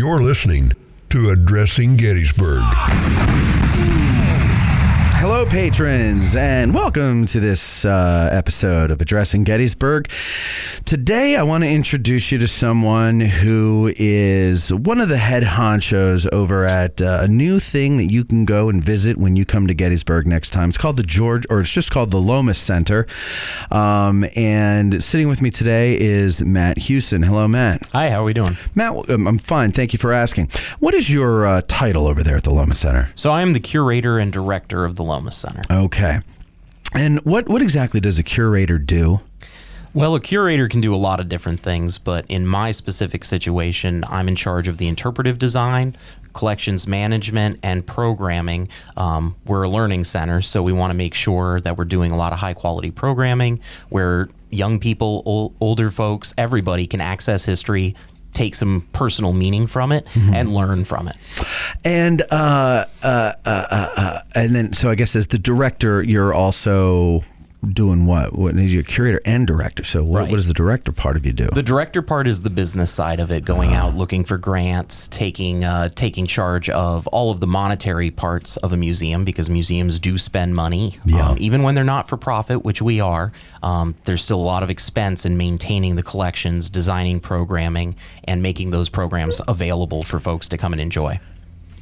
You're listening to Addressing Gettysburg. Hello, patrons, and welcome to this episode of Addressing Gettysburg. Today, I want to introduce you to someone who is one of the head honchos over at a new thing that you can go and visit when you come to Gettysburg next time. It's called it's just called the Lomas Center. And sitting with me today is Matt Hewson. Hello, Matt. Hi, how are we doing? Matt, I'm fine. Thank you for asking. What is your title over there at the Loma Center? So I am the curator and director of the Loma Center. Okay. And what exactly does a curator do? Well, a curator can do a lot of different things, but in my specific situation, I'm in charge of the interpretive design, collections management, and programming. We're a learning center, so we want to make sure that we're doing a lot of high-quality programming where young people, older folks, everybody can access history, take some personal meaning from it, and learn from it. And then, so I guess as the director, you're also doing what? What is your curator and director? So what does the director part of you do? The director part is the business side of it, going out looking for grants, taking charge of all of the monetary parts of a museum, because museums do spend money, even when they're not for profit, which we are. There's still a lot of expense in maintaining the collections, designing programming, and making those programs available for folks to come and enjoy.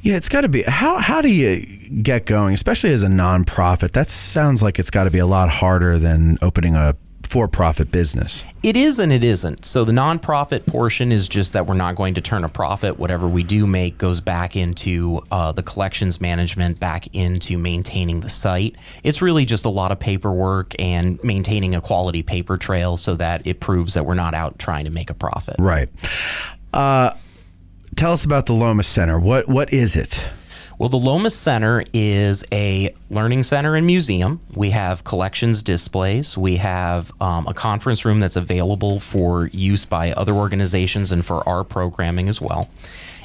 Yeah, it's got to be. How do you get going, especially as a nonprofit? That sounds like it's got to be a lot harder than opening a for-profit business. It is and it isn't. So the nonprofit portion is just that we're not going to turn a profit. Whatever we do make goes back into the collections management, back into maintaining the site. It's really just a lot of paperwork and maintaining a quality paper trail so that it proves that we're not out trying to make a profit. Right. Tell us about the Lomas Center. What is it? Well, the Lomas Center is a learning center and museum. We have collections displays. We have a conference room that's available for use by other organizations and for our programming as well.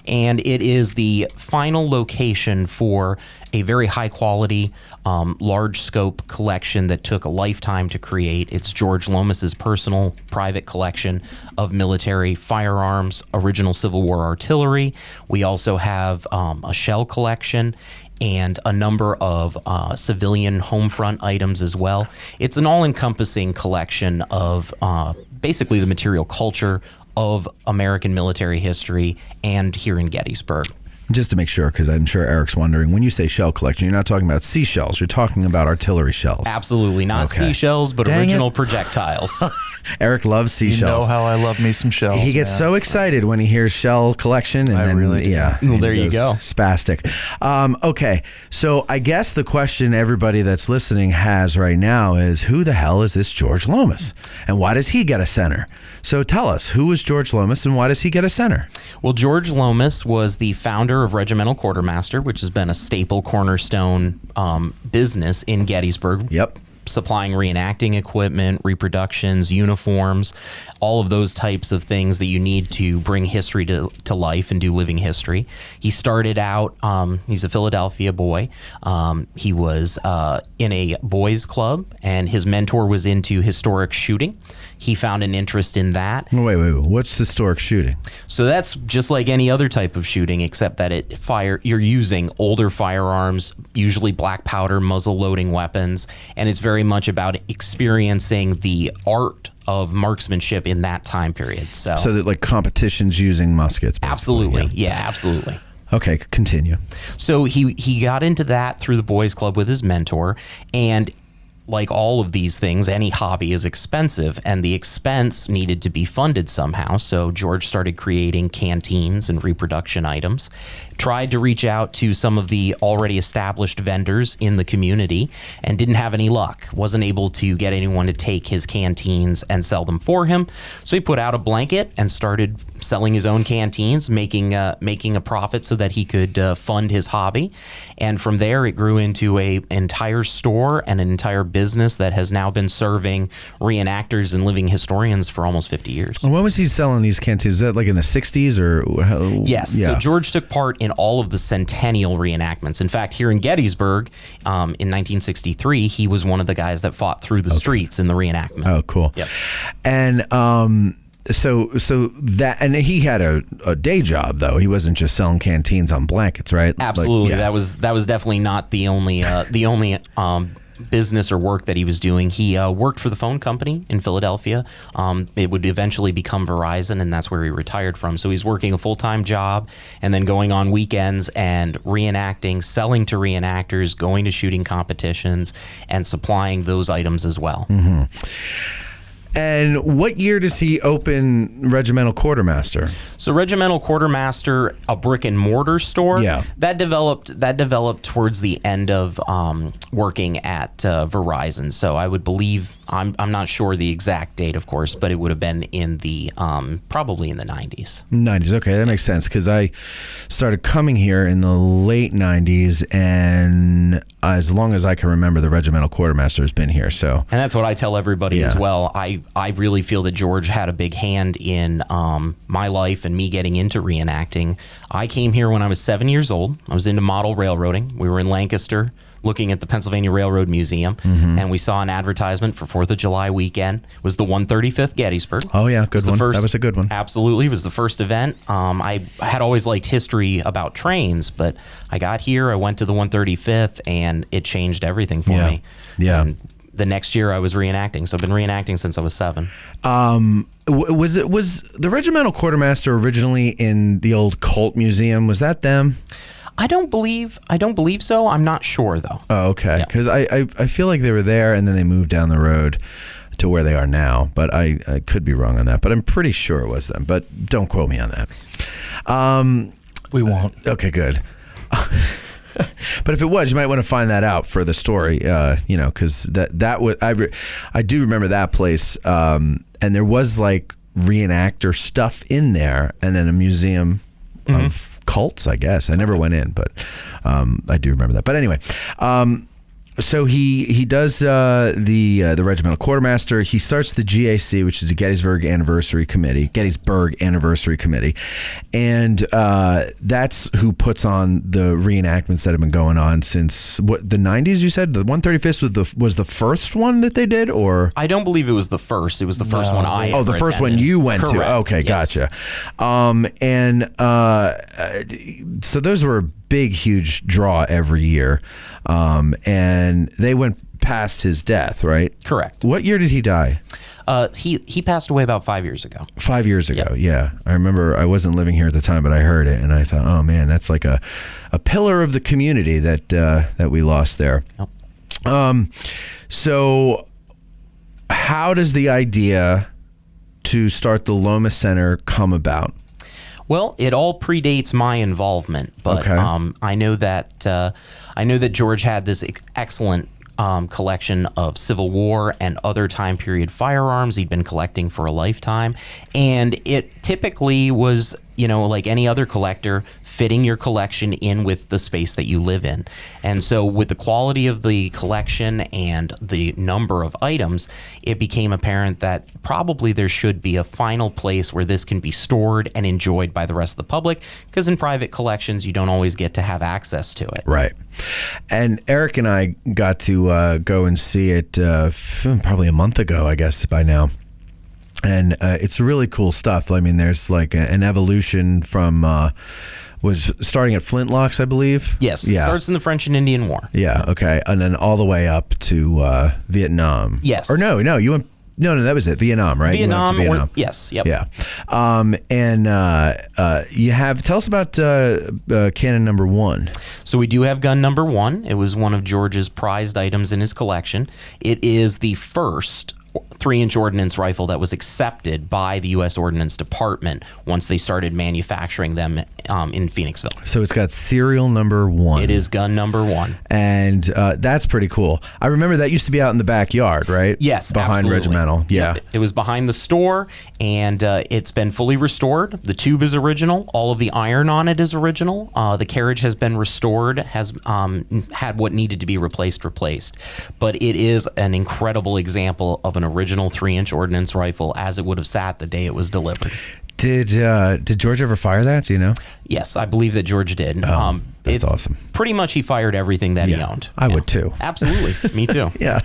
And it is the final location for a very high quality, large scope collection that took a lifetime to create. It's George Lomas's personal private collection of military firearms, original Civil War artillery. We also have a shell collection and a number of civilian home front items as well. It's an all-encompassing collection of basically the material culture of American military history and here in Gettysburg. Just to make sure, because I'm sure Eric's wondering, when you say shell collection, you're not talking about seashells. You're talking about artillery shells. Absolutely. Not seashells, but original projectiles. Eric loves seashells. You know how I love me some shells. He gets so excited when he hears shell collection. And then, really do. Yeah. Well, there you go. Spastic. Okay. So I guess the question everybody that's listening has right now is, who the hell is this George Lomas? And why does he get a center? So tell us, who is George Lomas and why does he get a center? Well, George Lomas was the founder of Regimental Quartermaster, which has been a staple cornerstone business in Gettysburg. Yep. Supplying reenacting equipment, reproductions, uniforms, all of those types of things that you need to bring history to life and do living history. He started out, he's a Philadelphia boy. He was in a boys club, and his mentor was into historic shooting. He found an interest in that. Wait. What's historic shooting? So that's just like any other type of shooting, except that you're using older firearms, usually black powder, muzzle loading weapons, and it's very much about experiencing the art of marksmanship in that time period. So that like competitions using muskets. Absolutely. Yeah, absolutely. Okay, continue. So he got into that through the boys club with his mentor, and like all of these things, any hobby is expensive, and the expense needed to be funded somehow. So George started creating canteens and reproduction items, tried to reach out to some of the already established vendors in the community, and didn't have any luck. Wasn't able to get anyone to take his canteens and sell them for him. So he put out a blanket and started selling his own canteens, making a profit so that he could fund his hobby. And from there, it grew into an entire store and an entire business that has now been serving reenactors and living historians for almost 50 years. And when was he selling these canteens? Is that like in the 60s or? Yes. Yeah. So George took part in all of the centennial reenactments. In fact, here in Gettysburg, in 1963, he was one of the guys that fought through the streets in the reenactment. Oh, cool. Yep. And So that, and he had a day job though. He wasn't just selling canteens on blankets, right? Absolutely. Like, yeah. That was definitely not the only business or work that he was doing. He worked for the phone company in Philadelphia. It would eventually become Verizon, and that's where he retired from. So he's working a full-time job and then going on weekends and reenacting, selling to reenactors, going to shooting competitions, and supplying those items as well. Mm-hmm. And what year does he open Regimental Quartermaster? So Regimental Quartermaster, a brick and mortar store, Yeah. that developed towards the end of working at Verizon. So I would believe, I'm not sure the exact date, of course, but it would have been in the probably in the 90s. 90s, okay, that makes sense, because I started coming here in the late 90s, and as long as I can remember, the Regimental Quartermaster has been here. So, and that's what I tell everybody Yeah. as well. I really feel that George had a big hand in my life and me getting into reenacting. I came here when I was 7 years old. I was into model railroading. We were in Lancaster looking at the Pennsylvania Railroad Museum, and we saw an advertisement for 4th of July weekend. It was the 135th Gettysburg. Oh yeah, good one. That was a good one. Absolutely. It was the first event. I had always liked history about trains, but I got here, I went to the 135th, and it changed everything for me. Yeah. And the next year I was reenacting. So I've been reenacting since I was 7. Was the Regimental Quartermaster originally in the old Colt Museum? Was that them? I don't believe so. I'm not sure though. Oh, okay. Yeah. Because I feel like they were there and then they moved down the road to where they are now. But I could be wrong on that. But I'm pretty sure it was them. But don't quote me on that. We won't. Okay, good. But if it was, you might want to find that out for the story, because that was I do remember that place, and there was like reenactor stuff in there, and then a museum of cults, I guess. I never went in, but I do remember that. But anyway, so he does the Regimental Quartermaster. He starts the GAC, which is the Gettysburg Anniversary Committee, and that's who puts on the reenactments that have been going on since the 90s. You said the 135th was the first one that they did, or I don't believe it was the first. It was the first one I. the first one you went Correct. to. Okay, Yes. gotcha. So those were a big, huge draw every year, and they went past his death, right? Correct. What year did he die? He passed away about 5 years ago. 5 years ago. Yep. Yeah, I remember. I wasn't living here at the time, but I heard it, and I thought, oh man, that's like a pillar of the community that we lost there. Yep. So how does the idea to start the Loma Center come about? Well, it all predates my involvement, but Okay. I know that George had this excellent collection of Civil War and other time period firearms he'd been collecting for a lifetime, and it typically was, like any other collector, fitting your collection in with the space that you live in. And so with the quality of the collection and the number of items, it became apparent that probably there should be a final place where this can be stored and enjoyed by the rest of the public, because in private collections, you don't always get to have access to it. Right. And Eric and I got to go and see it probably a month ago, I guess, by now. And it's really cool stuff. I mean, there's like an evolution from was starting at flintlocks, I believe. Yes, Yeah. it starts in the French and Indian War. Yeah. Okay. And then all the way up to Vietnam. Yes. Or no, you went. No, that was it. Vietnam, right? You went up to Vietnam. Yes, yep. Yeah. And you have. Tell us about cannon number 1. So we do have gun number 1. It was one of George's prized items in his collection. It is the first 3-inch ordnance rifle that was accepted by the U.S. Ordnance Department once they started manufacturing them in Phoenixville. So it's got serial number 1. It is gun number 1. And that's pretty cool. I remember that used to be out in the backyard, right? Yes, behind absolutely. Regimental. Yeah. Yep. It was behind the store, and it's been fully restored. The tube is original. All of the iron on it is original. The carriage has been restored, has had what needed to be replaced. But it is an incredible example of an original 3-inch ordnance rifle as it would have sat the day it was delivered. Did George ever fire that? Do you know? Yes, I believe that George did. That's awesome. Pretty much he fired everything that he owned. I would too. Absolutely. Me too. Yeah.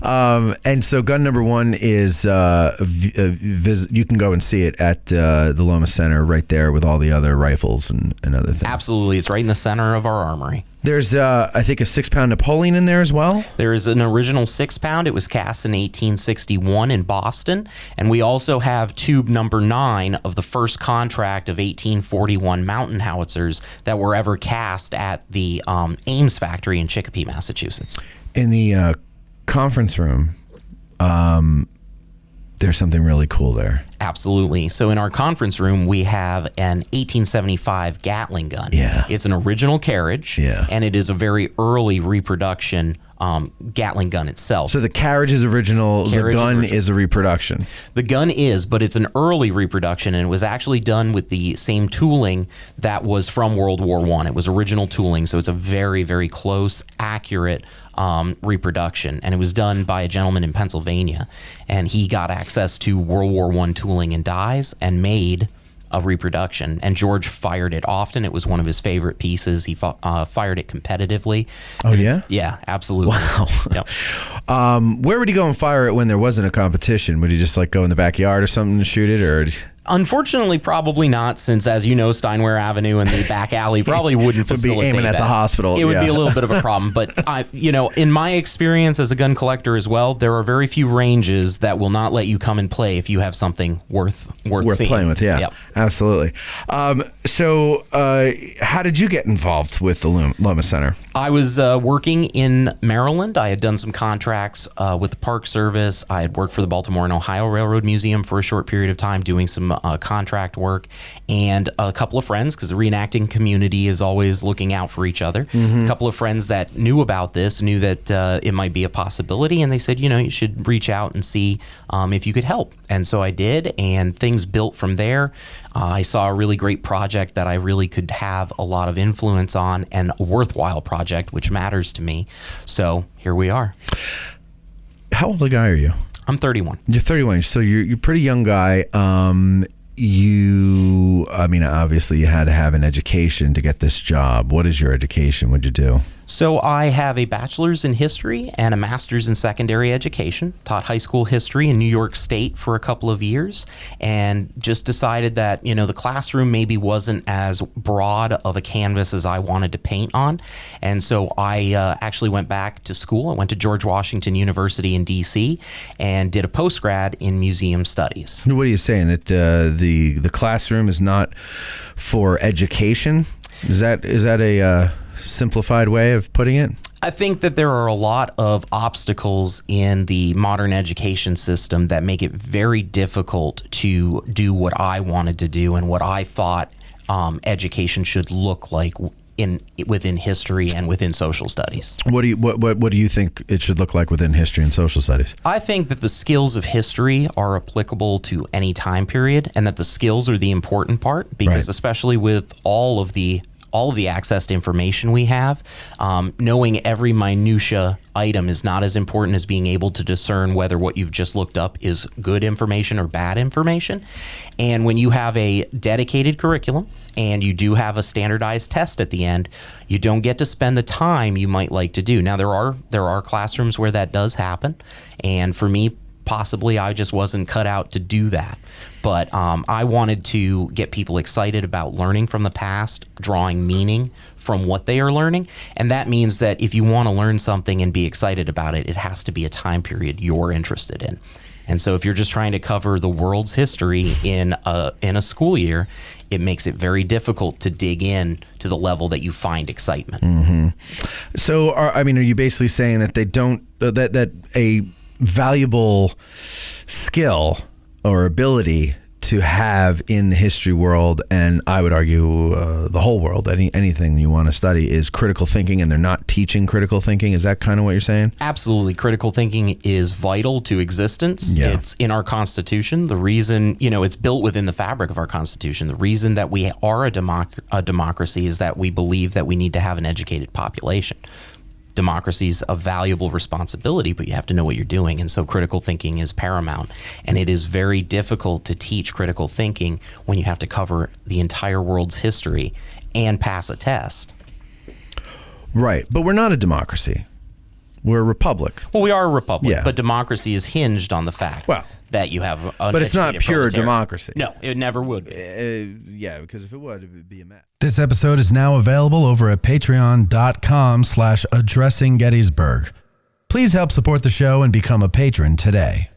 And so gun number one is you can go and see it at the Loma Center right there with all the other rifles and other things. Absolutely. It's right in the center of our armory. There's, I think, a 6-pound Napoleon in there as well. There is an original 6-pound. It was cast in 1861 in Boston. And we also have tube number 9 of the first contract of 1841 mountain howitzers that were ever cast at the Ames factory in Chicopee, Massachusetts. In the conference room, there's something really cool there. Absolutely. So in our conference room, we have an 1875 Gatling gun. Yeah. It's an original carriage. Yeah. And it is a very early reproduction Gatling gun itself. So the carriage is original. The gun is a reproduction. The gun is, but it's an early reproduction, and it was actually done with the same tooling that was from World War I. It was original tooling, so it's a very, very close, accurate reproduction. And it was done by a gentleman in Pennsylvania, and he got access to World War I tooling and dies and made a reproduction. And George fired it often. It was one of his favorite pieces. He fired it competitively. Oh, yeah? Yeah, absolutely. Wow. Yep. Where would he go and fire it when there wasn't a competition? Would he just like go in the backyard or something to shoot it, or? Unfortunately, probably not, since, as you know, Steinway Avenue and the back alley probably wouldn't facilitate would be aiming that. at the hospital. It would be a little bit of a problem. But, in my experience as a gun collector as well, there are very few ranges that will not let you come and play if you have something worth seeing. Playing with. Yeah, yep. Absolutely. So how did you get involved with the Loma Center? I was working in Maryland. I had done some contracts with the Park Service. I had worked for the Baltimore and Ohio Railroad Museum for a short period of time doing some contract work, and a couple of friends, because the reenacting community is always looking out for each other. A couple of friends that knew about this, knew that it might be a possibility, and they said, you should reach out and see if you could help. And so I did, and things built from there. I saw a really great project that I really could have a lot of influence on, and a worthwhile project, which matters to me. So here we are. How old a guy are you? I'm 31. You're 31, so you're a pretty young guy. Obviously you had to have an education to get this job. What is your education? What'd you do? So I have a bachelor's in history and a master's in secondary education. Taught high school history in New York State for a couple of years, and just decided that, the classroom maybe wasn't as broad of a canvas as I wanted to paint on. And so I actually went back to school. I went to George Washington University in D.C. and did a postgrad in museum studies. What are you saying? That the classroom is not for education? Is that a simplified way of putting it? I think that there are a lot of obstacles in the modern education system that make it very difficult to do what I wanted to do and what I thought education should look like within history and within social studies. What do you think it should look like within history and social studies? I think that the skills of history are applicable to any time period, and that the skills are the important part, because especially with all of the access to information we have, knowing every minutia item is not as important as being able to discern whether what you've just looked up is good information or bad information. And when you have a dedicated curriculum and you do have a standardized test at the end, you don't get to spend the time you might like to do. Now, there are classrooms where that does happen, and for me, possibly I just wasn't cut out to do that. But I wanted to get people excited about learning from the past, drawing meaning from what they are learning. And that means that if you want to learn something and be excited about it, it has to be a time period you're interested in. And so if you're just trying to cover the world's history in a school year, it makes it very difficult to dig in to the level that you find excitement. Mm-hmm. So, are you basically saying that they don't, that a valuable skill or ability to have in the history world, and I would argue the whole world, anything you want to study, is critical thinking, and they're not teaching critical thinking? Is that kind of what you're saying? Absolutely. Critical thinking is vital to existence. Yeah. It's in our Constitution. The reason, it's built within the fabric of our Constitution. The reason that we are a democracy is that we believe that we need to have an educated population. democracy's a valuable responsibility, but you have to know what you're doing. And so critical thinking is paramount. And it is very difficult to teach critical thinking when you have to cover the entire world's history and pass a test. Right. But we're not a democracy. We're a republic. Well, we are a republic, Yeah. but democracy is hinged on the fact that you have an But it's not educated pure proletariat. democracy. No, it never would be. Yeah, because if it would be a mess. This episode is now available over at patreon.com/addressinggettysburg. Please help support the show and become a patron today.